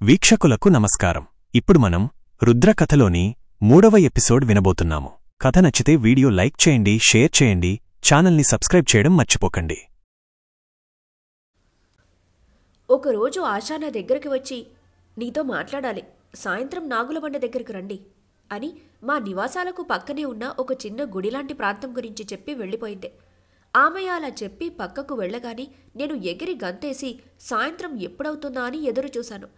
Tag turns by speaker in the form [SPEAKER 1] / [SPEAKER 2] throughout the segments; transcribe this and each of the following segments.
[SPEAKER 1] వీక్షకులకు నమస్కారం. ఇప్పుడు మనం రుద్రకథలోని 3వ ఎపిసోడ్ వినబోతున్నాము. కథ నచ్చితే వీడియో లైక్ చేయండి, షేర్ చేయండి, ఛానల్ని సబ్స్క్రైబ్ చేయడం మర్చిపోకండి.
[SPEAKER 2] ఒకరోజు ఆశా నా దగ్గరికి వచ్చి, నీతో మాట్లాడాలి, సాయంత్రం నాగులబండ దగ్గరికి రండి అని మా నివాసాలకు పక్కనే ఉన్న ఒక చిన్న గుడిలాంటి ప్రాంతం గురించి చెప్పి వెళ్ళిపోయింది. ఆమె అలా చెప్పి పక్కకు వెళ్ళగాని నేను ఎగిరి గంతేసి సాయంత్రం ఎప్పుడవుతుందా అని ఎదురు చూశాను.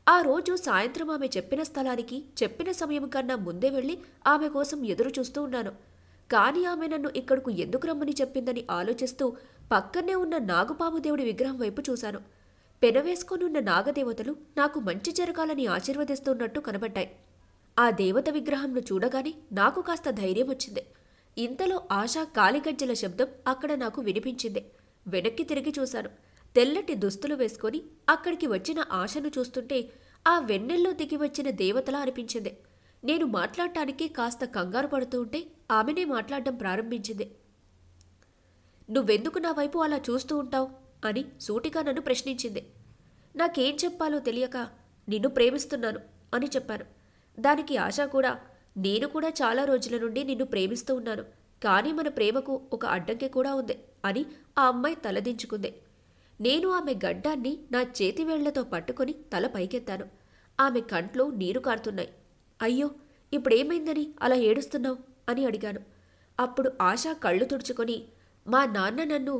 [SPEAKER 2] ఆ రోజు సాయంత్రం ఆమె చెప్పిన స్థలానికి చెప్పిన సమయం కన్నా ముందే వెళ్ళి ఆమె కోసం ఎదురు చూస్తూ ఉన్నాను. కానీ ఆమె నన్ను ఇక్కడకు ఎందుకు రమ్మని చెప్పిందని ఆలోచిస్తూ పక్కనే ఉన్న నాగుపాము దేవుడి విగ్రహం వైపు చూశాను. పెనవేసుకొనున్న నాగదేవతలు నాకు మంచి జరగాలని ఆశీర్వదిస్తున్నట్టు కనబడ్డాయి. ఆ దేవత విగ్రహంను చూడగానే నాకు కాస్త ధైర్యం వచ్చింది. ఇంతలో ఆశా కాలిగజ్జల శబ్దం అక్కడ నాకు వినిపించింది. వెనక్కి తిరిగి చూశాను. తెల్లటి దుస్తులు వేసుకొని అక్కడికి వచ్చిన ఆశను చూస్తుంటే ఆ వెన్నెల్లో దిగి వచ్చిన దేవతలా అనిపించింది. నేను మాట్లాడటానికి కాస్త కంగారు పడుతూ ఉంటే ఆమెనే మాట్లాడడం ప్రారంభించింది. నువ్వెందుకు నా వైపు అలా చూస్తూ ఉంటావు అని సూటిగా నన్ను ప్రశ్నించింది. నాకేం చెప్పాలో తెలియక నిన్ను ప్రేమిస్తున్నాను అని చెప్పాను. దానికి ఆశ కూడా, నేను కూడా చాలా రోజుల నుండి నిన్ను ప్రేమిస్తూ ఉన్నాను, కానీ మన ప్రేమకు ఒక అడ్డంకి కూడా ఉంది అని ఆ అమ్మాయి తలదించుకుంది. నేను ఆమె గడ్డాన్ని నా చేతివేళ్లతో పట్టుకుని తల పైకెత్తాను. ఆమె కంట్లో నీరు కారుతున్నాయి. అయ్యో, ఇప్పుడేమైందని అలా ఏడుస్తున్నావు అని అడిగాను. అప్పుడు ఆశ కళ్ళు తుడుచుకొని, మా నాన్న నన్ను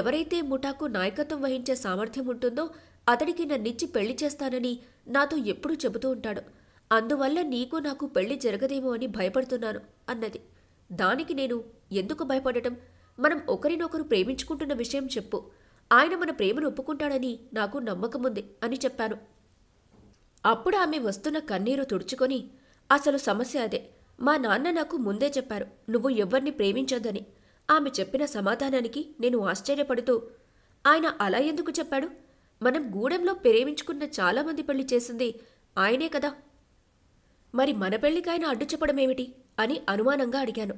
[SPEAKER 2] ఎవరైతే ముఠాకు నాయకత్వం వహించే సామర్థ్యం ఉంటుందో అతడికి నన్నిచ్చి పెళ్లి చేస్తానని నాతో ఎప్పుడూ చెబుతూ ఉంటాడు. అందువల్ల నీకు నాకు పెళ్లి జరగదేమో అని భయపడుతున్నాను అన్నది. దానికి నేను, ఎందుకు భయపడటం, మనం ఒకరినొకరు ప్రేమించుకుంటున్న విషయం చెప్పు, ఆయన మన ప్రేమను ఒప్పుకుంటాడని నాకు నమ్మకముంది అని చెప్పాను. అప్పుడు ఆమె వస్తున్న కన్నీరు తుడుచుకొని, అసలు సమస్య అదే, మా నాన్న నాకు ముందే చెప్పారు నువ్వు ఎవ్వరిని ప్రేమించొద్దని. ఆమె చెప్పిన సమాధానానికి నేను ఆశ్చర్యపడుతూ, ఆయన అలా ఎందుకు చెప్పాడు? మనం గూడెంలో ప్రేమించుకున్న చాలామంది పెళ్లి చేసింది ఆయనే కదా, మరి మన పెళ్లికైనా అడ్డు చెప్పడమేమిటి అని అనుమానంగా అడిగాను.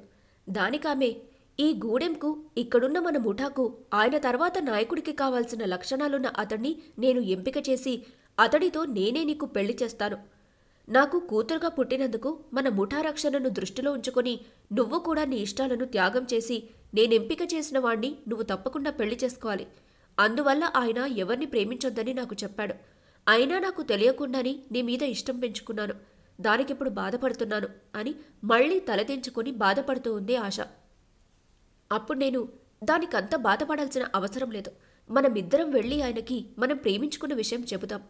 [SPEAKER 2] దానికామె, ఈ గూడెంకు, ఇక్కడున్న మన ముఠాకు ఆయన తర్వాత నాయకుడికి కావాల్సిన లక్షణాలున్న అతన్ని నేను ఎంపిక చేసి అతడితో నేనే నీకు పెళ్లి చేస్తాను. నాకు కూతురుగా పుట్టినందుకు మన ముఠా రక్షణను దృష్టిలో ఉంచుకొని నువ్వు కూడా నీ ఇష్టాలను త్యాగం చేసి నేనెంపిక చేసిన వాణ్ణి నువ్వు తప్పకుండా పెళ్లి చేసుకోవాలి. అందువల్ల ఆయన ఎవరిని ప్రేమించొద్దని నాకు చెప్పాడు. అయినా నాకు తెలియకుండానే నీ మీద ఇష్టం పెంచుకున్నాను. దానికిప్పుడు బాధపడుతున్నాను అని మళ్లీ తలదించుకొని బాధపడుతూ ఉంది ఆశ. అప్పుడు నేను, దానికంత బాధపడాల్సిన అవసరం లేదు. మనమిద్దరం వెళ్ళి ఆయనకి మనం ప్రేమించుకున్న విషయం చెబుతాం.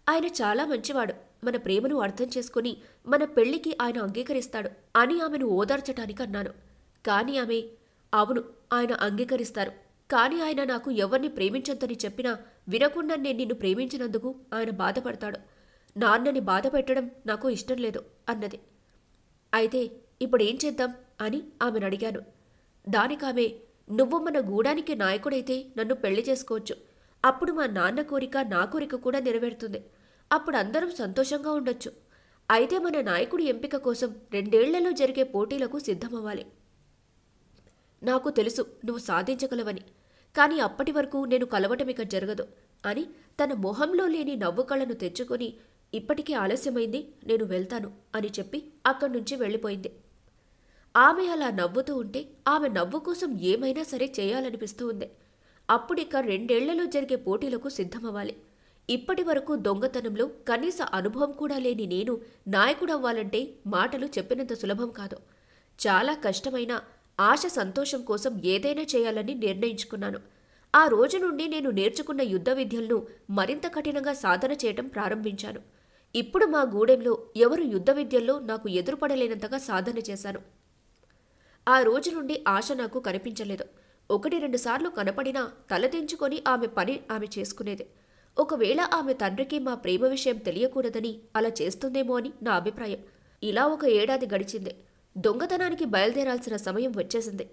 [SPEAKER 2] ఆయన చాలా మంచివాడు, మన ప్రేమను అర్థం చేసుకుని మన పెళ్లికి ఆయన అంగీకరిస్తాడు అని ఆమెను ఓదార్చటానికి అన్నాను. కానీ ఆమె, అవును, ఆయన అంగీకరిస్తారు, కానీ ఆయన నాకు ఎవరిని ప్రేమించొద్దని చెప్పినా వినకుండా నేను నిన్ను ప్రేమించినందుకు ఆయన బాధపడతాడు. నాన్నని బాధ పెట్టడం నాకు ఇష్టం లేదు అన్నది. అయితే ఇప్పుడేం చేద్దాం అని ఆమెను అడిగాను. దానికామె, నువ్వు మన గూడానికి నాయకుడైతే నన్ను పెళ్లి చేసుకోవచ్చు. అప్పుడు మా నాన్న కోరిక నా కోరిక కూడా నెరవేరుతుంది. అప్పుడు అందరం సంతోషంగా ఉండొచ్చు. అయితే మన నాయకుడి ఎంపిక కోసం 2 ఏళ్లలో జరిగే పోటీలకు సిద్ధమవ్వాలి. నాకు తెలుసు నువ్వు సాధించగలవని, కానీ అప్పటి వరకు నేను కలవటమిక జరగదు అని తన మొహంలో లేని నవ్వు కళ్ళను తెచ్చుకొని, ఇప్పటికీ ఆలస్యమైంది, నేను వెళ్తాను అని చెప్పి అక్కడి నుంచి వెళ్ళిపోయింది. ఆమె అలా నవ్వుతూ ఉంటే ఆమె నవ్వు కోసం ఏమైనా సరే చేయాలనిపిస్తూ ఉంది. అప్పుడిక 2 ఏళ్లలో జరిగే పోటీలకు సిద్ధమవ్వాలి. ఇప్పటి వరకు దొంగతనంలో కనీస అనుభవం కూడా లేని నేను నాయకుడవ్వాలంటే మాటలు చెప్పినంత సులభం కాదు. చాలా కష్టమైన ఆశ సంతోషం కోసం ఏదైనా చేయాలని నిర్ణయించుకున్నాను. ఆ రోజు నుండి నేను నేర్చుకున్న యుద్ధ విద్యలను మరింత కఠినంగా సాధన చేయటం ప్రారంభించాను. ఇప్పుడు మా గూడెంలో ఎవరు యుద్ధ విద్యల్లో నాకు ఎదురుపడలేనంతగా సాధన చేశాను. ఆ రోజు నుండి ఆశ నాకు కనిపించలేదు. 1-2 సార్లు కనపడినా తలదించుకొని ఆమె పని ఆమె చేసుకునేది. ఒకవేళ ఆమె తండ్రికి మా ప్రేమ విషయం తెలియకూడదని అలా చేస్తుందేమో అని నా అభిప్రాయం. ఇలా 1 ఏడాది గడిచింది. దొంగతనానికి బయలుదేరాల్సిన సమయం వచ్చేసింది.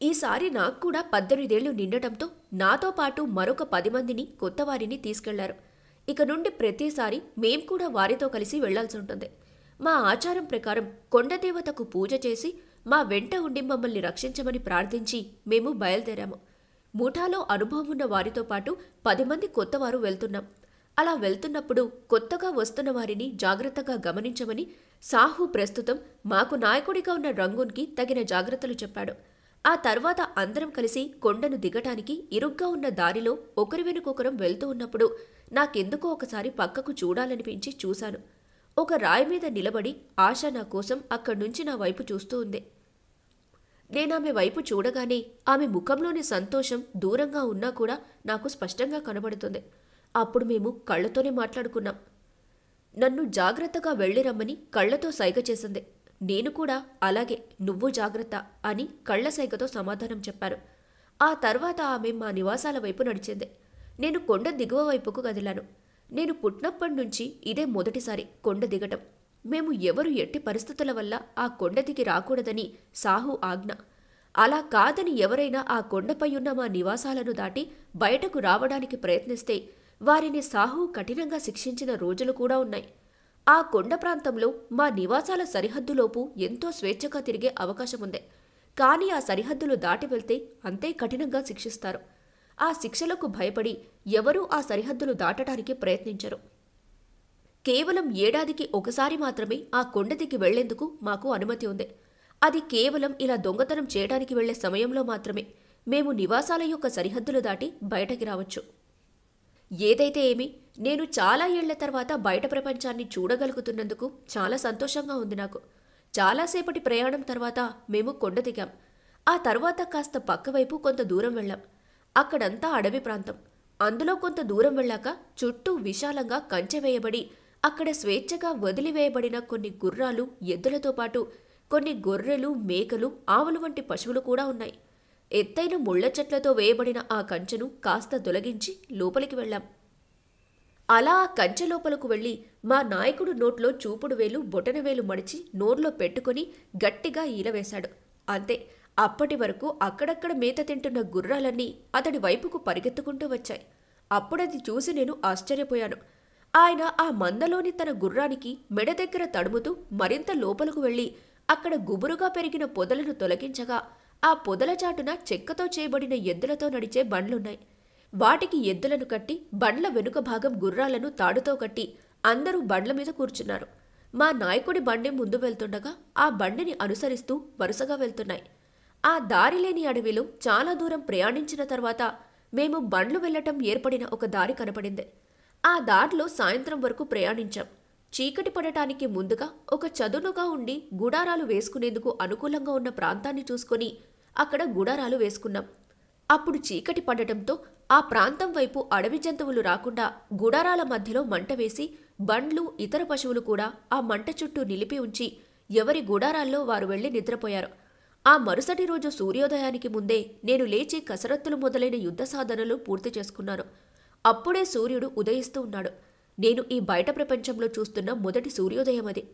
[SPEAKER 2] ఈసారి నాకు కూడా 18 ఏళ్లు నిండటంతో నాతో పాటు మరొక 10 మందిని కొత్తవారిని తీసుకెళ్లారు. ఇక నుండి ప్రతిసారి మేం కూడా వారితో కలిసి వెళ్లాల్సి ఉంటుంది. మా ఆచారం ప్రకారం కొండదేవతకు పూజ చేసి మా వెంట ఉండి మమ్మల్ని రక్షించమని ప్రార్థించి మేము బయలుదేరాము. ముఠాలో అనుభవం ఉన్న వారితో పాటు 10 మంది కొత్తవారు వెళ్తున్నాం. అలా వెళ్తున్నప్పుడు కొత్తగా వస్తున్న వారిని జాగ్రత్తగా గమనించమని సాహు ప్రస్తుతం మాకు నాయకుడిగా ఉన్న రంగూన్కి తగిన జాగ్రత్తలు చెప్పాడు. ఆ తర్వాత అందరం కలిసి కొండను దిగటానికి ఇరుగ్గా ఉన్న దారిలో ఒకరి వెనుకొకరం వెళ్తూ ఉన్నప్పుడు నాకెందుకో ఒకసారి పక్కకు చూడాలనిపించి చూశాను. ఒక రాయి మీద నిలబడి ఆశ నా కోసం అక్కడ్నుంచి నా వైపు చూస్తూ ఉంది. నేనామె వైపు చూడగానే ఆమె ముఖంలోని సంతోషం దూరంగా ఉన్నా కూడా నాకు స్పష్టంగా కనబడుతుంది. అప్పుడు మేము కళ్లతోనే మాట్లాడుకున్నాం. నన్ను జాగ్రత్తగా వెళ్ళిరమ్మని కళ్లతో సైగ చేసింది. నేను కూడా అలాగే నువ్వు జాగ్రత్త అని కళ్ల సైగతో సమాధానం చెప్పాను. ఆ తర్వాత ఆమె మా నివాసాల వైపు నడిచింది. నేను కొండ దిగువ వైపుకు కదిలాను. నేను పుట్టినప్పటి నుంచి ఇదే మొదటిసారి కొండ దిగటం. మేము ఎవరు ఎట్టి పరిస్థితుల వల్ల ఆ కొండ దిగి రాకూడదని సాహు ఆజ్ఞ. అలా కాదని ఎవరైనా ఆ కొండపై ఉన్న మా నివాసాలను దాటి బయటకు రావడానికి ప్రయత్నిస్తే వారిని సాహు కఠినంగా శిక్షించిన రోజులు కూడా ఉన్నాయి. ఆ కొండ ప్రాంతంలో మా నివాసాల సరిహద్దులోపు ఎంతో స్వేచ్ఛగా తిరిగే అవకాశముంది. కానీ ఆ సరిహద్దులు దాటి వెళ్తే అంతే కఠినంగా శిక్షిస్తారు. ఆ శిక్షలకు భయపడి ఎవరూ ఆ సరిహద్దులు దాటడానికి ప్రయత్నించరు. కేవలం ఏడాదికి ఒకసారి మాత్రమే ఆ కొండ దిగి వెళ్లేందుకు మాకు అనుమతి ఉంది. అది కేవలం ఇలా దొంగతనం చేయడానికి వెళ్లే సమయంలో మాత్రమే మేము నివాసాల యొక్క సరిహద్దులు దాటి బయటకి రావచ్చు. ఏదైతే ఏమి, నేను చాలా ఏళ్ల తర్వాత బయట ప్రపంచాన్ని చూడగలుగుతున్నందుకు చాలా సంతోషంగా ఉంది నాకు. చాలాసేపటి ప్రయాణం తర్వాత మేము కొండ దిగాం. ఆ తర్వాత కాస్త పక్కవైపు కొంత దూరం వెళ్ళాం. అక్కడంతా అడవి ప్రాంతం. అందులో కొంత దూరం వెళ్ళాక చుట్టూ విశాలంగా కంచె వేయబడి అక్కడ స్వేచ్ఛగా వదిలివేయబడిన కొన్ని గుర్రాలు, ఎద్దులతో పాటు కొన్ని గొర్రెలు, మేకలు, ఆవులు వంటి పశువులు కూడా ఉన్నాయి. ఎత్తైన ముళ్ల చెట్లతో వేయబడిన ఆ కంచెను కాస్త తొలగించి లోపలికి వెళ్ళాం. అలా ఆ కంచె లోపలకు వెళ్లి మా నాయకుడు నోట్లో చూపుడు వేలు, బొటనవేలు మడిచి నోర్లో పెట్టుకుని గట్టిగా ఈలవేశాడు. అంతే. అప్పటి వరకు అక్కడక్కడ మేత తింటున్న గుర్రాలన్నీ అతడి వైపుకు పరిగెత్తుకుంటూ వచ్చాయి. అప్పుడది చూసి నేను ఆశ్చర్యపోయాను. ఆయన ఆ మందలోని తన గుర్రానికి మెడ దగ్గర తడుముతూ మరింత లోపలకు వెళ్లి అక్కడ గుబురుగా పెరిగిన పొదలను తొలగించగా ఆ పొదల చాటున చెక్కతో చేయబడిన ఎద్దులతో నడిచే బండ్లున్నాయి. వాటికి ఎద్దులను కట్టి బండ్ల వెనుక భాగం గుర్రాలను తాడుతో కట్టి అందరూ బండ్ల మీద కూర్చున్నారు. మా నాయకుడి బండి ముందు వెళ్తుండగా ఆ బండిని అనుసరిస్తూ వరుసగా వెళ్తున్నాయి. ఆ దారిలేని అడవిలో చాలా దూరం ప్రయాణించిన తర్వాత మేము బండ్లు వెళ్లటం ఏర్పడిన ఒక దారి కనపడింది. ఆ దారిలో సాయంత్రం వరకు ప్రయాణించాం. చీకటి పడటానికి ముందుగా ఒక చదునుగా ఉండి గుడారాలు వేసుకునేందుకు అనుకూలంగా ఉన్న ప్రాంతాన్ని చూసుకొని అక్కడ గుడారాలు వేసుకున్నాం. అప్పుడు చీకటి పడటంతో ఆ ప్రాంతం వైపు అడవి జంతువులు రాకుండా గుడారాల మధ్యలో మంట వేసి బండ్లు, ఇతర పశువులు కూడా ఆ మంట చుట్టూ నిలిపి ఉంచి ఎవరి గుడారాల్లో వారు వెళ్లి నిద్రపోయారు. ఆ మరుసటి రోజు సూర్యోదయానికి ముందే నేను లేచి కసరత్తులు మొదలైన యుద్ధ సాధనలు పూర్తి చేసుకున్నాను. అప్పుడే సూర్యుడు ఉదయిస్తూ ఉన్నాడు. నేను ఈ బయట ప్రపంచంలో చూస్తున్న మొదటి సూర్యోదయం అది.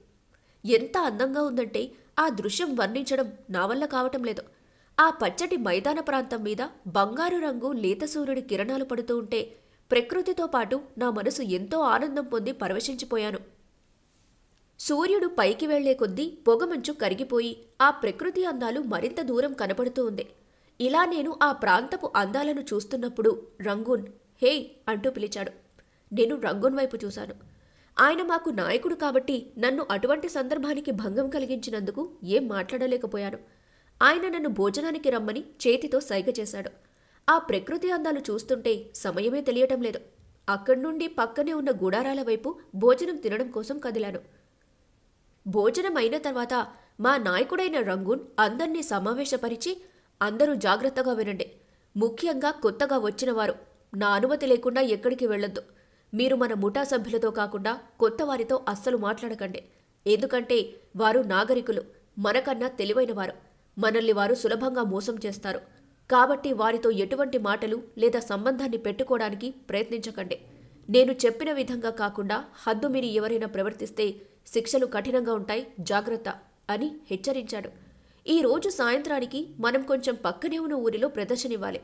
[SPEAKER 2] ఎంత అందంగా ఉందంటే ఆ దృశ్యం వర్ణించడం నా వల్ల కావటం లేదు. ఆ పచ్చటి మైదాన ప్రాంతం మీద బంగారు రంగు లేత సూర్యుడి కిరణాలు పడుతూ ఉంటే ప్రకృతితో పాటు నా మనసు ఎంతో ఆనందం పొంది పరవశించిపోయాను. సూర్యుడు పైకి వెళ్లే కొద్దీ పొగమంచు కరిగిపోయి ఆ ప్రకృతి అందాలు మరింత దూరం కనపడుతూ ఉంది. ఇలా నేను ఆ ప్రాంతపు అందాలను చూస్తున్నప్పుడు రంగూన్, హే అంటూ పిలిచాడు. నేను రంగూన్ వైపు చూశాను. ఆయన మాకు నాయకుడు కాబట్టి నన్ను అటువంటి సందర్భానికి భంగం కలిగించినందుకు ఏం మాట్లాడలేకపోయాను. ఆయన నన్ను భోజనానికి రమ్మని చేతితో సైగ చేశాడు. ఆ ప్రకృతి అందాలు చూస్తుంటే సమయమే తెలియటం లేదు. అక్కడి నుండి పక్కనే ఉన్న గుడారాల వైపు భోజనం తినడం కోసం కదిలాను. భోజనం అయిన తర్వాత మా నాయకుడైన రంగూన్ అందర్నీ సమావేశపరిచి, అందరూ జాగ్రత్తగా వినండి. ముఖ్యంగా కొత్తగా వచ్చినవారు నా అనుమతి లేకుండా ఎక్కడికి వెళ్ళొద్దు. మీరు మన ముఠా సభ్యులతో కాకుండా కొత్త వారితో అస్సలు మాట్లాడకండి. ఎందుకంటే వారు నాగరికులు, మనకన్నా తెలివైనవారు. మనల్ని వారు సులభంగా మోసం చేస్తారు. కాబట్టి వారితో ఎటువంటి మాటలు లేదా సంబంధాన్ని పెట్టుకోవడానికి ప్రయత్నించకండి. నేను చెప్పిన విధంగా కాకుండా హద్దు మీరి ఎవరైనా ప్రవర్తిస్తే శిక్షలు కఠినంగా ఉంటాయి, జాగ్రత్త అని హెచ్చరించాడు. ఈ రోజు సాయంత్రానికి మనం కొంచెం పక్కనే ఉన్న ఊరిలో ప్రదర్శనివ్వాలి.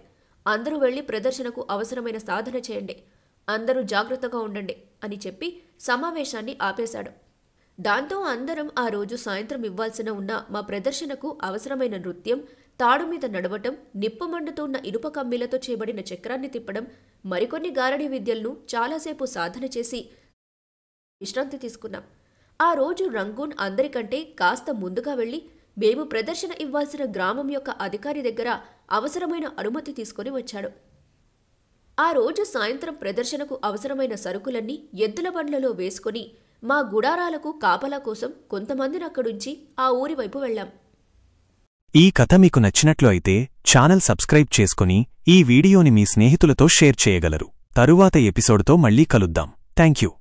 [SPEAKER 2] అందరూ వెళ్లి ప్రదర్శనకు అవసరమైన సాధన చేయండి. అందరూ జాగ్రత్తగా ఉండండి అని చెప్పి సమావేశాన్ని ఆపేశాడు. దాంతో అందరం ఆ రోజు సాయంత్రం ఇవ్వాల్సిన ఉన్న మా ప్రదర్శనకు అవసరమైన నృత్యం, తాడు మీద నడవటం, నిప్పు మండుతున్న ఇనుప కమ్మీలతో చేయబడిన చక్రాన్ని తిప్పడం, మరికొన్ని గారడీ విద్యలను చాలాసేపు సాధన చేసి విశ్రాంతి తీసుకున్నాం. ఆ రోజు రంగూన్ అందరికంటే కాస్త ముందుగా వెళ్లి మేము ప్రదర్శన ఇవ్వాల్సిన గ్రామం యొక్క అధికారి దగ్గర అవసరమైన అనుమతి తీసుకుని వచ్చాడు. ఆ రోజు సాయంత్రం ప్రదర్శనకు అవసరమైన సరుకులన్నీ ఎద్దుల బండ్లలో వేసుకుని మా గుడారాలకు కాపలా కోసం కొంతమందిని అక్కడుంచి ఆ ఊరి వైపు వెళ్లాం.
[SPEAKER 1] ఈ కథ మీకు నచ్చినట్లు అయితే ఛానల్ సబ్స్క్రైబ్ చేసుకుని ఈ వీడియోని మీ స్నేహితులతో షేర్ చేయగలరు. తరువాత ఎపిసోడ్తో మళ్ళీ కలుద్దాం. థాంక్యూ.